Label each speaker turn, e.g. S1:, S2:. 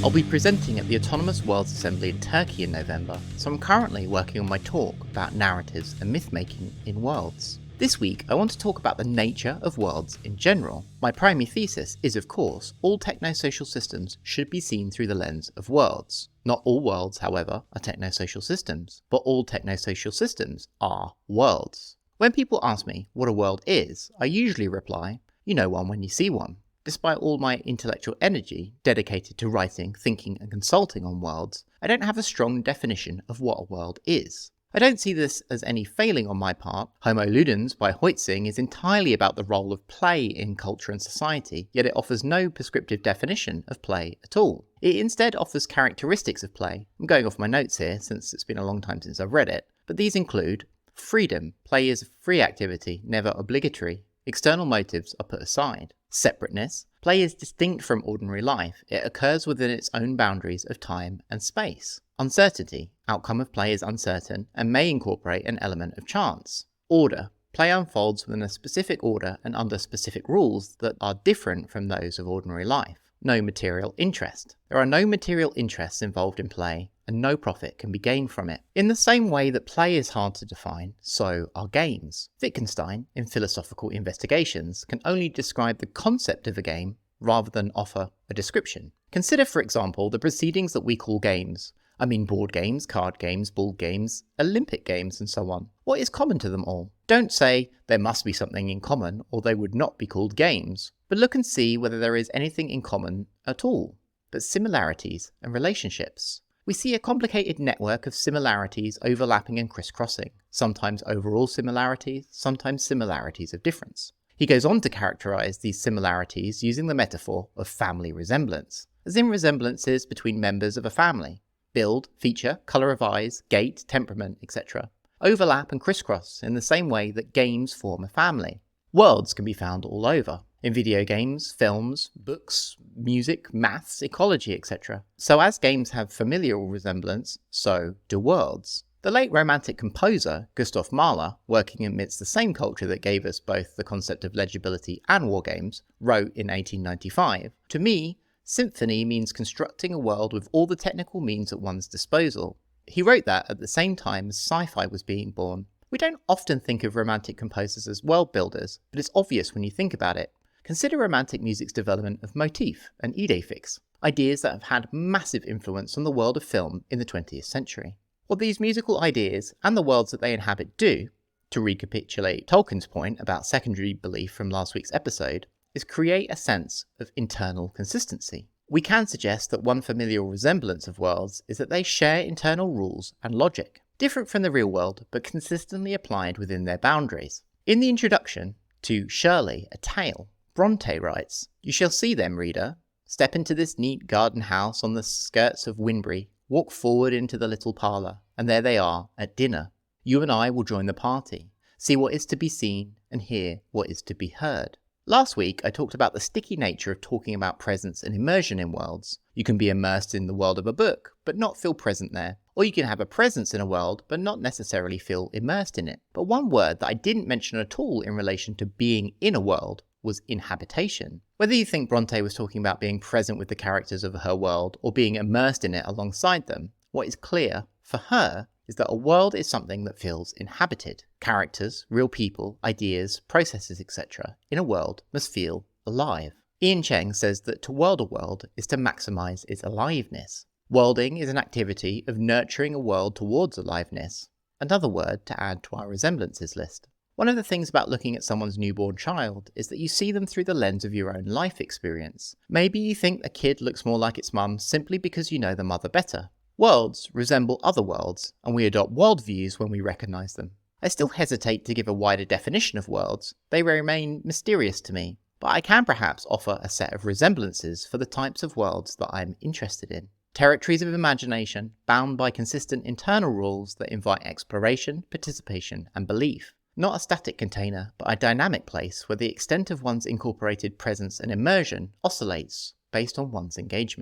S1: I'll be presenting at the Autonomous Worlds Assembly in Turkey in November, so I'm currently working on my talk about narratives and myth-making in worlds. This week I want to talk about the nature of worlds in general. My primary thesis is, of course, all technosocial systems should be seen through the lens of worlds. Not all worlds, however, are technosocial systems, but all technosocial systems are worlds. When people ask me what a world is, I usually reply, you know one when you see one. Despite all my intellectual energy dedicated to writing, thinking and consulting on worlds, I don't have a strong definition of what a world is. I don't see this as any failing on my part. Homoludens by Huizing is entirely about the role of play in culture and society, yet it offers no prescriptive definition of play at all. It instead offers characteristics of play. I'm going off my notes here since it's been a long time since I've read it, but these include freedom. Play is a free activity, never obligatory. External motives are put aside. Separateness. Play is distinct from ordinary life. It occurs within its own boundaries of time and space. Uncertainty. Outcome of play is uncertain and may incorporate an element of chance. Order. Play unfolds within a specific order and under specific rules that are different from those of ordinary life. No material interest. There are no material interests involved in play, and no profit can be gained from it. In the same way that play is hard to define, so are games. Wittgenstein, in Philosophical Investigations, can only describe the concept of a game rather than offer a description. Consider, for example, the proceedings that we call games. I mean board games, card games, ball games, Olympic games and so on. What is common to them all? Don't say there must be something in common or they would not be called games, but look and see whether there is anything in common at all, but similarities and relationships. We see a complicated network of similarities overlapping and crisscrossing, sometimes overall similarities, sometimes similarities of difference. He goes on to characterize these similarities using the metaphor of family resemblance, as in resemblances between members of a family. Build, feature, colour of eyes, gait, temperament, etc. overlap and crisscross in the same way that games form a family. Worlds can be found all over, in video games, films, books, music, maths, ecology, etc. So as games have familial resemblance, so do worlds. The late Romantic composer, Gustav Mahler, working amidst the same culture that gave us both the concept of legibility and wargames, wrote in 1895, "To me, symphony means constructing a world with all the technical means at one's disposal." He wrote that at the same time as sci-fi was being born. We don't often think of Romantic composers as world builders, but it's obvious when you think about it. Consider Romantic music's development of motif and ideefixe, ideas that have had massive influence on the world of film in the 20th century. What these musical ideas and the worlds that they inhabit do, to recapitulate Tolkien's point about secondary belief from last week's episode, is create a sense of internal consistency. We can suggest that one familial resemblance of worlds is that they share internal rules and logic, different from the real world but consistently applied within their boundaries. In the introduction to Shirley, a Tale, Bronte writes, "You shall see them, reader. Step into this neat garden house on the skirts of Winbury, walk forward into the little parlour, and there they are, at dinner. You and I will join the party, see what is to be seen, and hear what is to be heard." Last week, I talked about the sticky nature of talking about presence and immersion in worlds. You can be immersed in the world of a book, but not feel present there. Or you can have a presence in a world, but not necessarily feel immersed in it. But one word that I didn't mention at all in relation to being in a world was inhabitation. Whether you think Bronte was talking about being present with the characters of her world or being immersed in it alongside them, what is clear, for her, is that a world is something that feels inhabited. Characters, real people, ideas, processes, etc. in a world must feel alive. Iancheng says that to world a world is to maximize its aliveness. Worlding is an activity of nurturing a world towards aliveness, another word to add to our resemblances list. One of the things about looking at someone's newborn child is that you see them through the lens of your own life experience. Maybe you think a kid looks more like its mum simply because you know the mother better. Worlds resemble other worlds, and we adopt worldviews when we recognise them. I still hesitate to give a wider definition of worlds. They remain mysterious to me, but I can perhaps offer a set of resemblances for the types of worlds that I'm interested in. Territories of imagination, bound by consistent internal rules that invite exploration, participation, and belief. Not a static container, but a dynamic place where the extent of one's incorporated presence and immersion oscillates based on one's engagement.